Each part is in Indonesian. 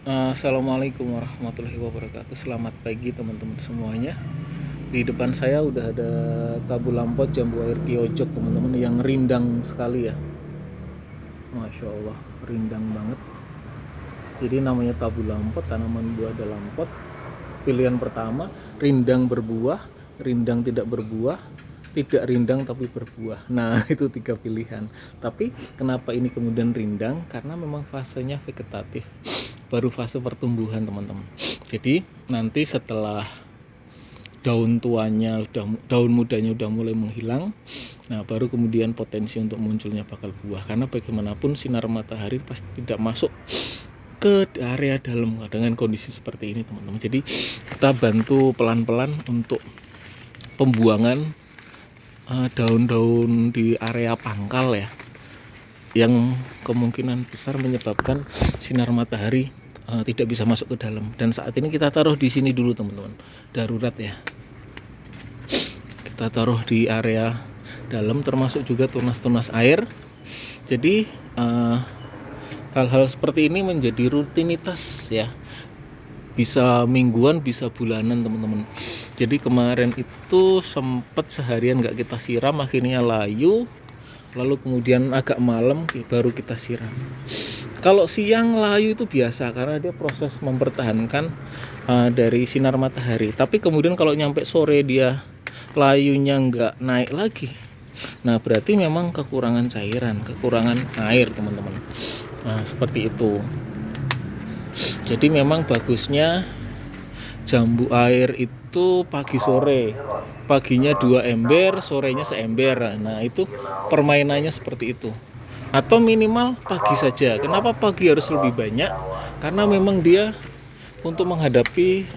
Assalamualaikum warahmatullahi wabarakatuh. Selamat pagi teman-teman semuanya. Di depan saya udah ada tabu lampot jambu air kiojok teman-teman, yang rindang sekali ya. Masya Allah, rindang banget. Jadi namanya tabu lampot, tanaman buah ada lampot. Pilihan pertama, rindang berbuah, rindang tidak berbuah, tidak rindang tapi berbuah. Nah itu 3 pilihan. Tapi kenapa ini kemudian rindang? Karena memang fasenya vegetatif, baru fase pertumbuhan teman-teman. Jadi nanti setelah daun tuanya daun mudanya udah mulai menghilang, nah baru kemudian potensi untuk munculnya bakal buah. Karena bagaimanapun sinar matahari pasti tidak masuk ke area dalam dengan kondisi seperti ini teman-teman. Jadi kita bantu pelan-pelan untuk pembuangan daun-daun di area pangkal ya, yang kemungkinan besar menyebabkan sinar matahari tidak bisa masuk ke dalam. Dan saat ini kita taruh di sini dulu teman-teman, darurat ya. Kita taruh di area dalam, termasuk juga tunas-tunas air. Jadi hal-hal seperti ini menjadi rutinitas ya, bisa mingguan, bisa bulanan teman-teman. Jadi kemarin itu sempat seharian nggak kita siram, akhirnya layu, lalu kemudian agak malam baru kita siram. Kalau siang layu itu biasa karena dia proses mempertahankan dari sinar matahari. Tapi kemudian kalau nyampe sore dia layunya nggak naik lagi, nah berarti memang kekurangan cairan, kekurangan air teman-teman. Nah seperti itu. Jadi memang bagusnya jambu air itu pagi sore, paginya 2 ember, sorenya seember. Nah itu permainannya seperti itu. Atau minimal pagi saja. Kenapa pagi harus lebih banyak? Karena memang dia untuk menghadapi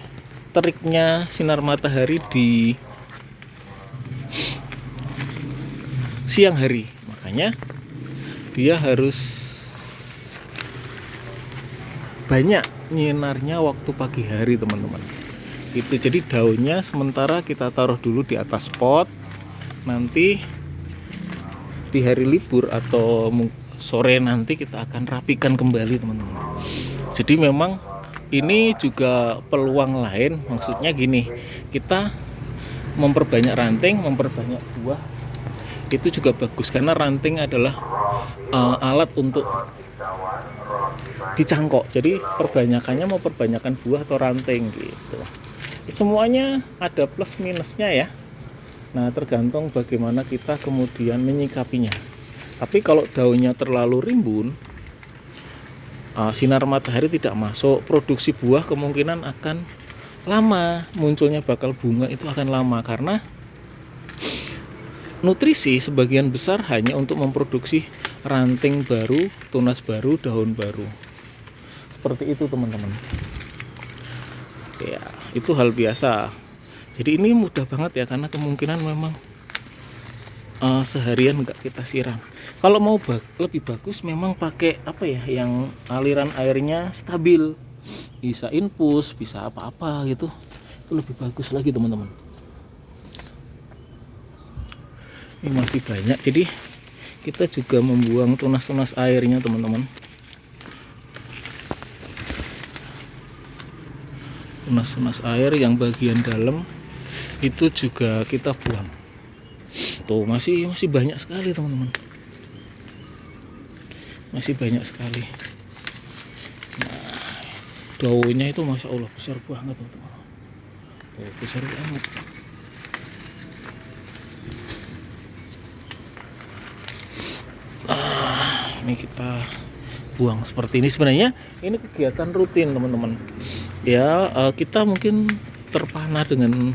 teriknya sinar matahari di siang hari, makanya dia harus banyak nyinarnya waktu pagi hari teman-teman. Itu jadi daunnya sementara kita taruh dulu di atas pot, nanti di hari libur atau sore nanti kita akan rapikan kembali teman-teman. Jadi memang ini juga peluang lain, maksudnya gini, kita memperbanyak ranting, memperbanyak buah itu juga bagus, karena ranting adalah alat untuk dicangkok. Jadi perbanyakannya mau perbanyakan buah atau ranting gitu. Semuanya ada plus minusnya ya. Nah tergantung bagaimana kita kemudian menyikapinya. Tapi kalau daunnya terlalu rimbun, sinar matahari tidak masuk, produksi buah kemungkinan akan lama, munculnya bakal bunga itu akan lama, karena nutrisi sebagian besar hanya untuk memproduksi ranting baru, tunas baru, daun baru. Seperti itu teman-teman. Ya, itu hal biasa. Jadi ini mudah banget ya, karena kemungkinan memang seharian nggak kita siram. Kalau mau lebih bagus memang pakai apa ya, yang aliran airnya stabil, bisa infus, bisa apa-apa gitu, itu lebih bagus lagi teman-teman. Ini masih banyak, jadi kita juga membuang tunas-tunas airnya teman-teman. Tunas-tunas air yang bagian dalam itu juga kita buang. Tuh masih banyak sekali teman-teman, masih banyak sekali. Nah daunnya itu masya Allah besar banget teman-teman. Oh, besar banget. Ini kita buang seperti ini. Sebenarnya ini kegiatan rutin teman-teman ya. Kita mungkin terpana dengan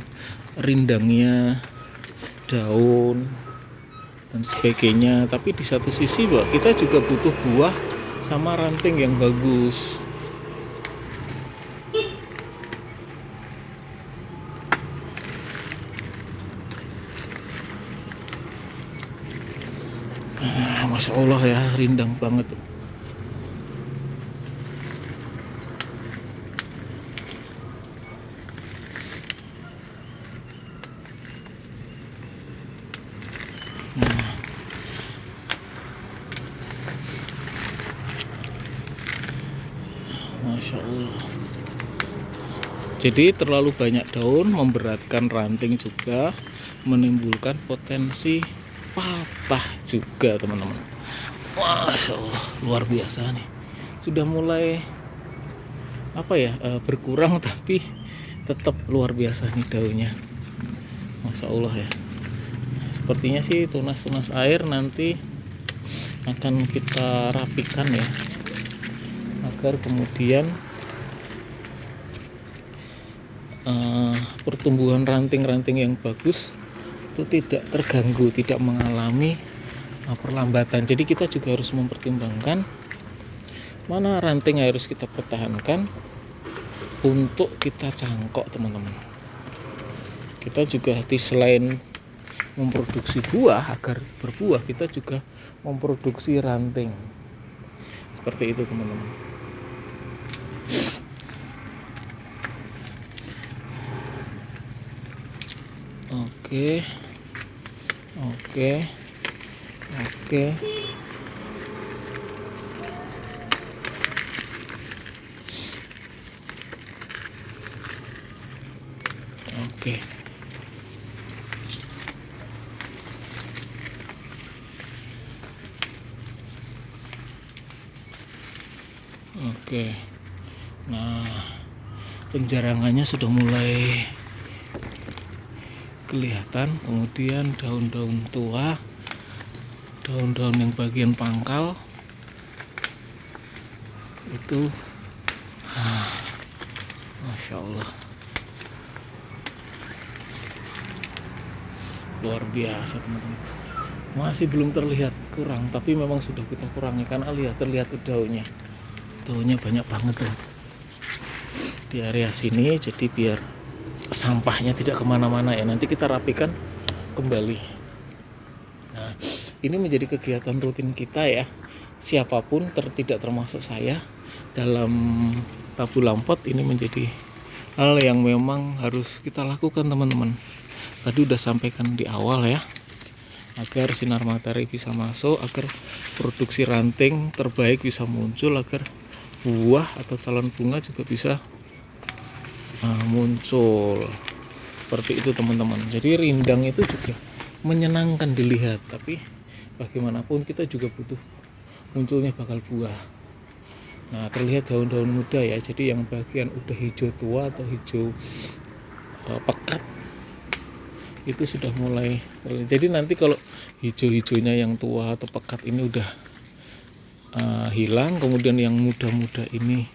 rindangnya daun dan sebagainya, tapi di satu sisi bahwa kita juga butuh buah sama ranting yang bagus. Masya Allah ya, rindang banget. Masya Allah. Jadi terlalu banyak daun memberatkan ranting juga, menimbulkan potensi patah juga teman-teman. Masya Allah, luar biasa nih. Sudah mulai berkurang tapi tetap luar biasa nih daunnya. Masya Allah ya. Sepertinya sih tunas-tunas air nanti akan kita rapikan ya, agar kemudian pertumbuhan ranting-ranting yang bagus itu tidak terganggu, tidak mengalami perlambatan. Jadi kita juga harus mempertimbangkan mana ranting yang harus kita pertahankan untuk kita cangkok teman-teman. Kita juga selain memproduksi buah agar berbuah, kita juga memproduksi ranting. Seperti itu teman-teman. Oke. Nah, penjarangannya sudah mulai kelihatan, kemudian daun-daun tua, daun-daun yang bagian pangkal itu Masya Allah, luar biasa teman-teman. Masih belum terlihat kurang, tapi memang sudah kita kurangi karena terlihat daunnya banyak banget tuh di area sini. Jadi biar sampahnya tidak kemana-mana ya, nanti kita rapikan kembali. Nah, ini menjadi kegiatan rutin kita ya, siapapun tidak termasuk saya dalam Tabu Lampot. Ini menjadi hal yang memang harus kita lakukan teman-teman. Tadi udah sampaikan di awal ya, agar sinar matahari bisa masuk, agar produksi ranting terbaik bisa muncul, agar buah atau calon bunga juga bisa muncul. Seperti itu teman-teman. Jadi rindang itu juga menyenangkan dilihat, tapi bagaimanapun kita juga butuh munculnya bakal buah. Nah, terlihat daun-daun muda ya, jadi yang bagian udah hijau tua atau hijau pekat itu sudah mulai. Jadi nanti kalau hijau-hijaunya yang tua atau pekat ini udah hilang, kemudian yang muda-muda ini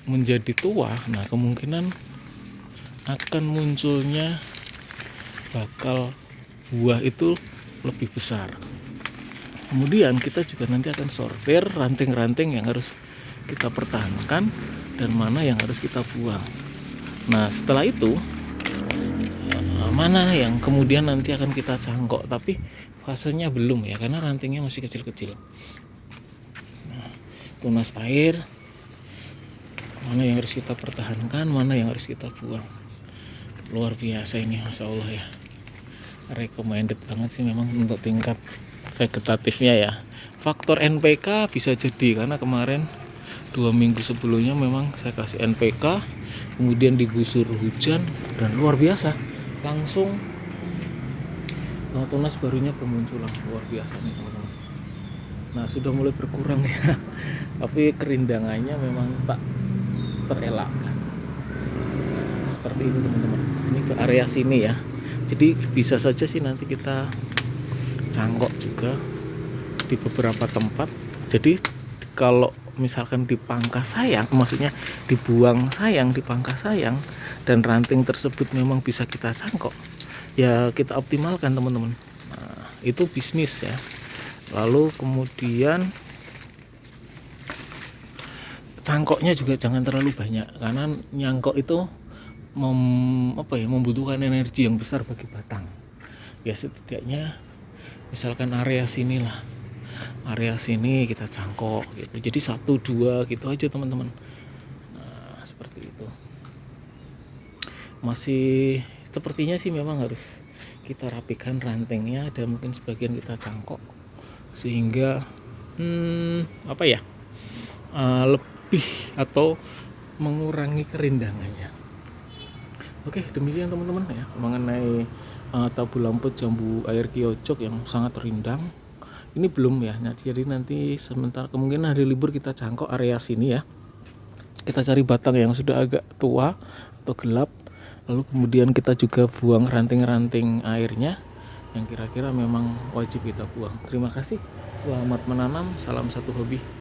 menjadi tua, nah kemungkinan akan munculnya bakal buah itu lebih besar. Kemudian kita juga nanti akan sortir ranting-ranting yang harus kita pertahankan dan mana yang harus kita buang. Nah, setelah itu mana yang kemudian nanti akan kita cangkok, tapi fasenya belum ya, karena rantingnya masih kecil-kecil. Nah, tunas air mana yang harus kita pertahankan, mana yang harus kita buang. Luar biasa ini, Masya Allah ya. Recommended banget sih memang untuk tingkat vegetatifnya ya. Faktor NPK bisa jadi karena kemarin 2 minggu sebelumnya memang saya kasih NPK, kemudian digusur hujan dan luar biasa, langsung tunas barunya bermunculan. Luar biasa nih teman-teman. Nah, sudah mulai berkurang ya, tapi kerindangannya memang tak terelakkan. Seperti itu teman-teman. Ini ke area sini ya, jadi bisa saja sih nanti kita cangkok juga di beberapa tempat. Jadi kalau misalkan dipangkas sayang, maksudnya dibuang sayang, dipangkas sayang, dan ranting tersebut memang bisa kita cangkok, ya kita optimalkan teman-teman. Nah, itu bisnis ya. Lalu kemudian cangkoknya juga jangan terlalu banyak, karena nyangkok itu membutuhkan energi yang besar bagi batang. Ya setidaknya misalkan area sini lah, area sini kita cangkok gitu. Jadi 1-2 gitu aja teman-teman. Nah, seperti itu. Masih sepertinya sih memang harus kita rapikan rantingnya, dan mungkin sebagian kita cangkok sehingga lebih atau mengurangi kerindangannya. Oke, demikian teman-teman ya mengenai tabu lamput jambu air kiocok yang sangat rindang. Ini belum ya. Nah, jadi nanti sementara kemungkinan hari libur kita jangkau area sini ya. Kita cari batang yang sudah agak tua atau gelap. Lalu kemudian kita juga buang ranting-ranting airnya yang kira-kira memang wajib kita buang. Terima kasih. Selamat menanam. Salam satu hobi.